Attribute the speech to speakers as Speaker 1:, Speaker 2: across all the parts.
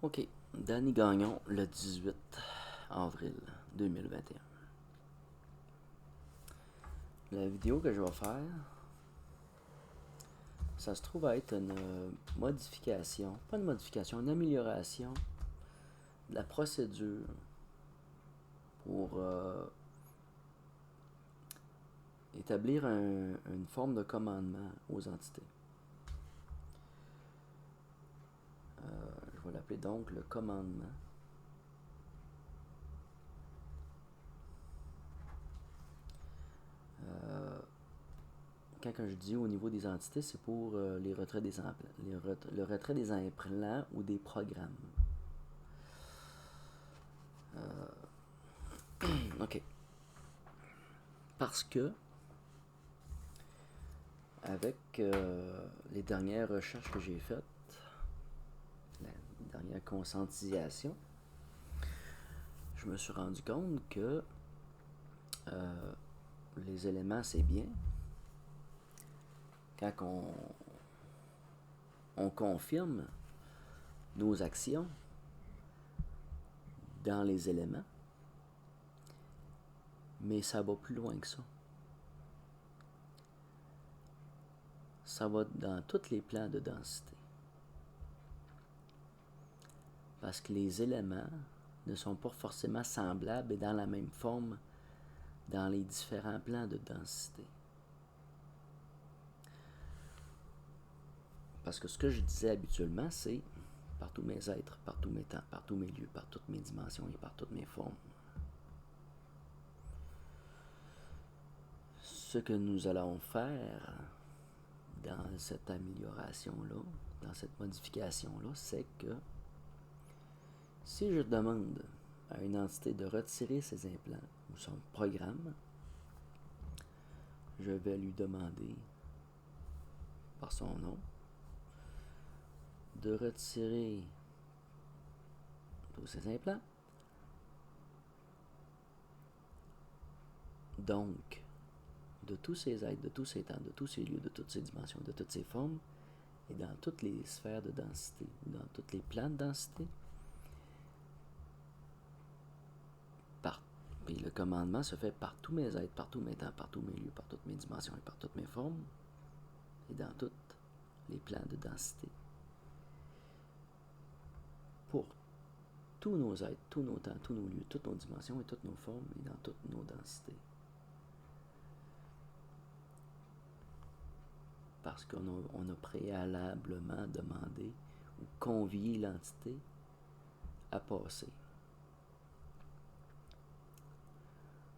Speaker 1: OK. Danny Gagnon, le 18 avril 2021. La vidéo que je vais faire, ça se trouve à être une modification, pas une modification, une amélioration de la procédure pour établir une forme de commandement aux entités. Je vais l'appeler donc le commandement. Quand je dis au niveau des entités, c'est pour les retraits des le retrait des implants ou des programmes. OK. Parce que, avec les dernières recherches que j'ai faites, la dernière conscientisation, je me suis rendu compte que les éléments, c'est bien. Quand on confirme nos actions dans les éléments, mais ça va plus loin que ça. Ça va dans tous les plans de densité. Parce que les éléments ne sont pas forcément semblables et dans la même forme dans les différents plans de densité. Parce que ce que je disais habituellement, c'est par tous mes êtres, par tous mes temps, par tous mes lieux, par toutes mes dimensions et par toutes mes formes. Ce que nous allons faire dans cette amélioration-là, dans cette modification-là, c'est que si je demande à une entité de retirer ses implants ou son programme, je vais lui demander, par son nom, de retirer tous ses implants. Donc, de tous ces êtres, de tous ces temps, de tous ces lieux, de toutes ces dimensions, de toutes ces formes, et dans toutes les sphères de densité, dans tous les plans de densité, puis le commandement se fait par tous mes êtres, par tous mes temps, par tous mes lieux, par toutes mes dimensions et par toutes mes formes, et dans tous les plans de densité. Pour tous nos êtres, tous nos temps, tous nos lieux, toutes nos dimensions et toutes nos formes, et dans toutes nos densités. Parce qu'on a préalablement demandé ou convié l'entité à passer.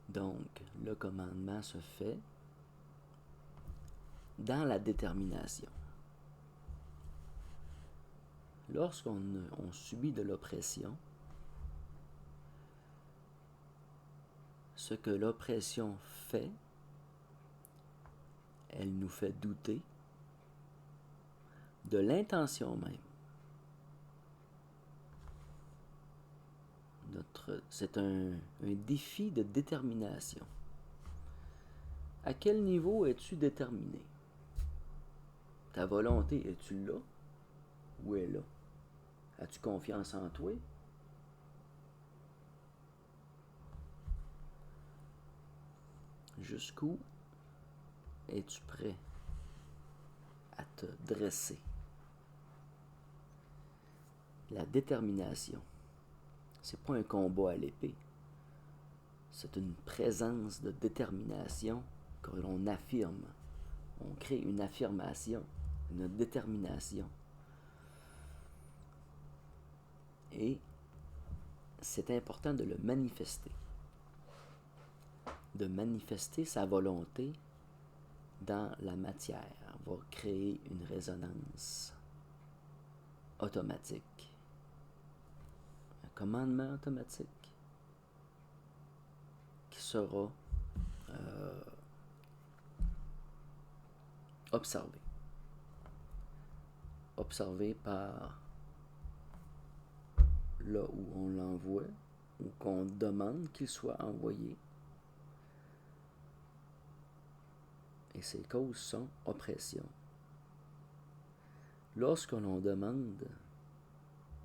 Speaker 1: Donc, le commandement se fait dans la détermination. Lorsqu'on subit de l'oppression, ce que l'oppression fait, elle nous fait douter de l'intention même. C'est un défi de détermination. À quel niveau es-tu déterminé? Ta volonté, es-tu là? Ou est là? As-tu confiance en toi? Jusqu'où es-tu prêt à te dresser? La détermination, c'est pas un combat à l'épée. C'est une présence de détermination que l'on affirme. On crée une affirmation, une détermination. Et c'est important de le manifester. De manifester sa volonté dans la matière va créer une résonance automatique. Un commandement automatique qui sera observé. Observé par là où on l'envoie ou qu'on demande qu'il soit envoyé. Et ces causes sont oppression. Lorsque l'on demande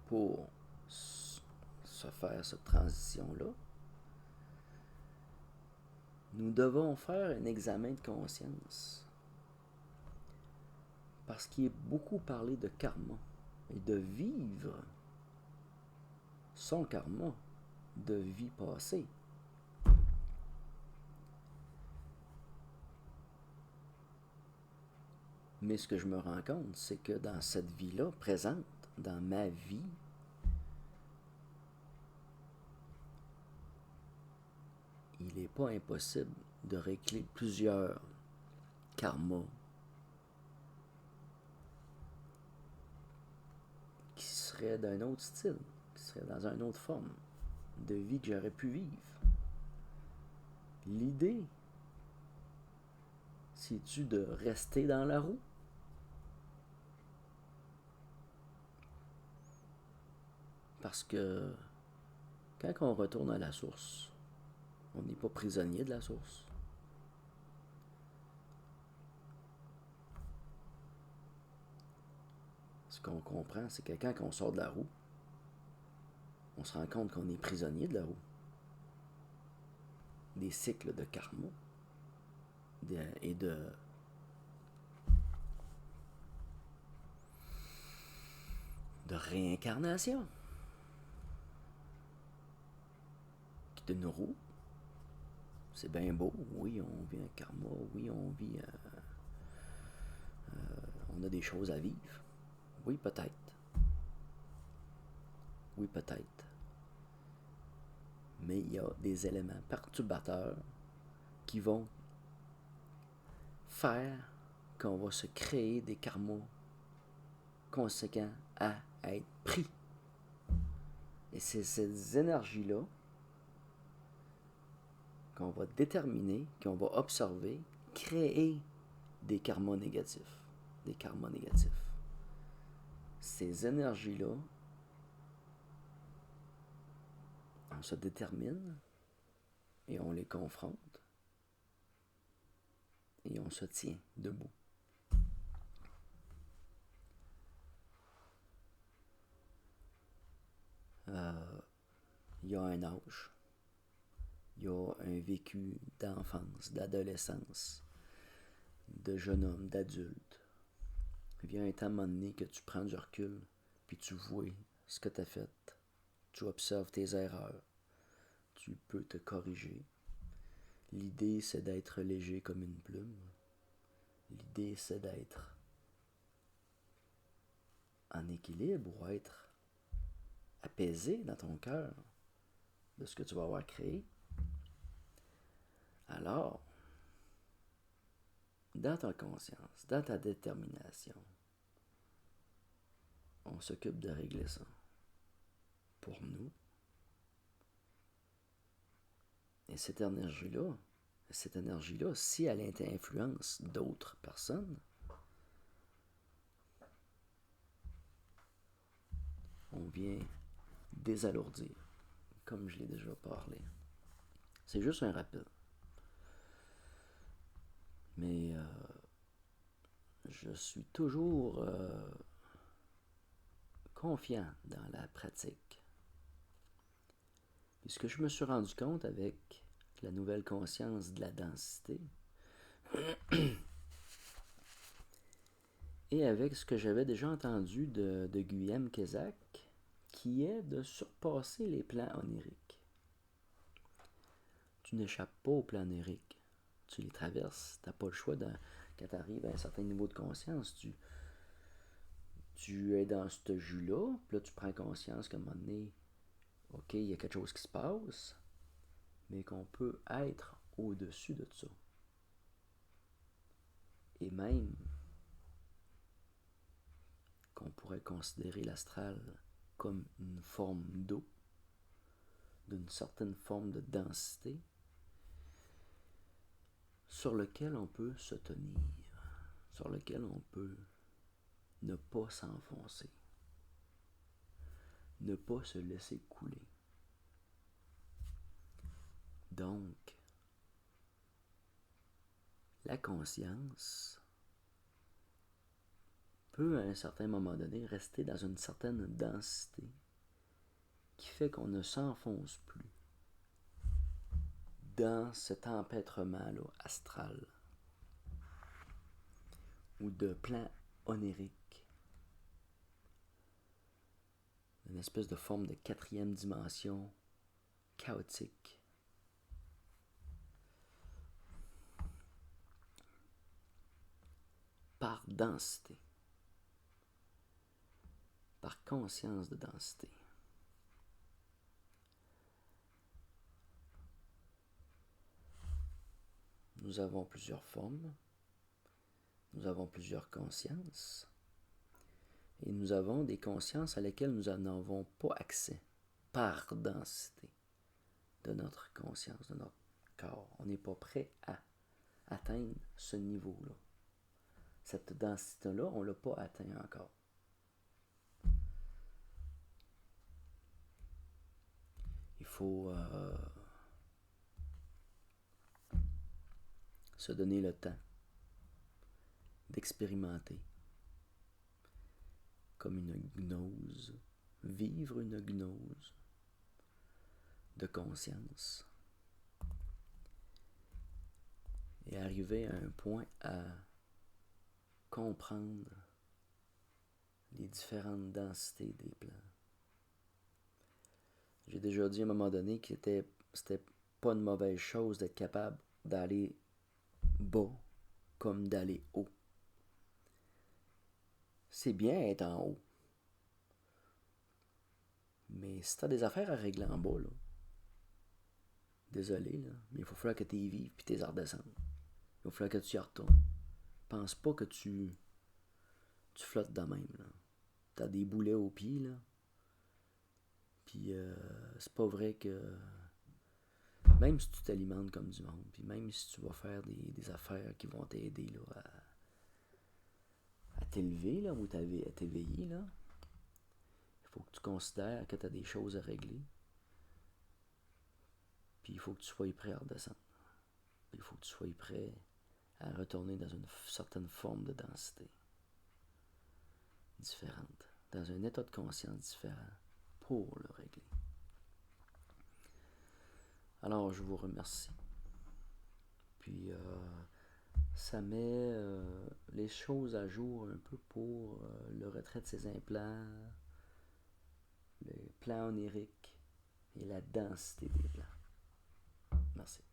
Speaker 1: pour se faire cette transition-là, nous devons faire un examen de conscience. Parce qu'il est beaucoup parlé de karma et de vivre son karma de vie passée. Mais ce que je me rends compte, c'est que dans cette vie-là, présente, dans ma vie, il n'est pas impossible de régler plusieurs karmas qui seraient d'un autre style, qui seraient dans une autre forme de vie que j'aurais pu vivre. L'idée, c'est-tu de rester dans la roue? Parce que quand on retourne à la source, on n'est pas prisonnier de la source. Ce qu'on comprend, c'est que quand on sort de la roue, on se rend compte qu'on est prisonnier de la roue. Des cycles de karma et de réincarnation qui nous roue. C'est bien beau, oui, on vit un karma, oui, on vit on a des choses à vivre. Oui, peut-être. Oui, peut-être. Mais il y a des éléments perturbateurs qui vont faire qu'on va se créer des karmas conséquents à être pris. Et c'est ces énergies-là qu'on va déterminer, qu'on va observer, créer des karmas négatifs. Des karmas négatifs. Ces énergies-là, on se détermine et on les confronte et on se tient debout. Il y a un âge, il y a un vécu d'enfance, d'adolescence, de jeune homme, d'adulte. Il vient un temps à un moment donné que tu prends du recul, puis tu vois ce que tu as fait. Tu observes tes erreurs. Tu peux te corriger. L'idée, c'est d'être léger comme une plume. L'idée, c'est d'être en équilibre ou être apaisé dans ton cœur de ce que tu vas avoir créé. Alors, dans ta conscience, dans ta détermination, on s'occupe de régler ça pour nous. Et cette énergie-là, si elle influence d'autres personnes, on vient désalourdir, comme je l'ai déjà parlé. C'est juste un rappel. Mais je suis toujours confiant dans la pratique. Et ce que je me suis rendu compte avec la nouvelle conscience de la densité et avec ce que j'avais déjà entendu de Guillaume Kézak, qui est de surpasser les plans oniriques. Tu n'échappes pas aux plans oniriques. Tu les traverses. Tu n'as pas le choix quand tu arrives à un certain niveau de conscience. Tu es dans ce jus-là, puis là tu prends conscience qu'à un moment donné, ok, il y a quelque chose qui se passe, mais qu'on peut être au-dessus de ça. Et même qu'on pourrait considérer l'astral comme une forme d'eau, d'une certaine forme de densité, sur lequel on peut se tenir, sur lequel on peut ne pas s'enfoncer, ne pas se laisser couler. Donc, la conscience peut à un certain moment donné rester dans une certaine densité qui fait qu'on ne s'enfonce plus dans cet empêtrement-là astral ou de plan onirique, une espèce de forme de quatrième dimension chaotique. Par densité, par conscience de densité. Nous avons plusieurs formes, nous avons plusieurs consciences, et nous avons des consciences à lesquelles nous n'avons pas accès par densité de notre conscience, de notre corps. On n'est pas prêt à atteindre ce niveau-là. Cette densité-là, on ne l'a pas atteint encore. Il faut se donner le temps d'expérimenter comme une gnose, vivre une gnose de conscience et arriver à un point à comprendre les différentes densités des plans. J'ai déjà dit à un moment donné que c'était pas une mauvaise chose d'être capable d'aller bas comme d'aller haut. C'est bien être en haut. Mais si t'as des affaires à régler en bas, là, désolé, là, mais il va falloir que tu y vives puis t'es redescendre. Il va falloir que tu y retournes. Pense pas que tu flottes de même, là. T'as des boulets aux pieds, là. Puis c'est pas vrai que même si tu t'alimentes comme du monde, puis même si tu vas faire des affaires qui vont t'aider là, à t'élever là, ou à t'éveiller, là, il faut que tu considères que tu as des choses à régler. Puis il faut que tu sois prêt à redescendre. Puis il faut que tu sois prêt à retourner dans une certaine forme de densité différente, dans un état de conscience différent pour le régler. Alors je vous remercie. Puis ça met les choses à jour un peu pour le retrait de ces implants, le plan onirique et la densité des plans. Merci.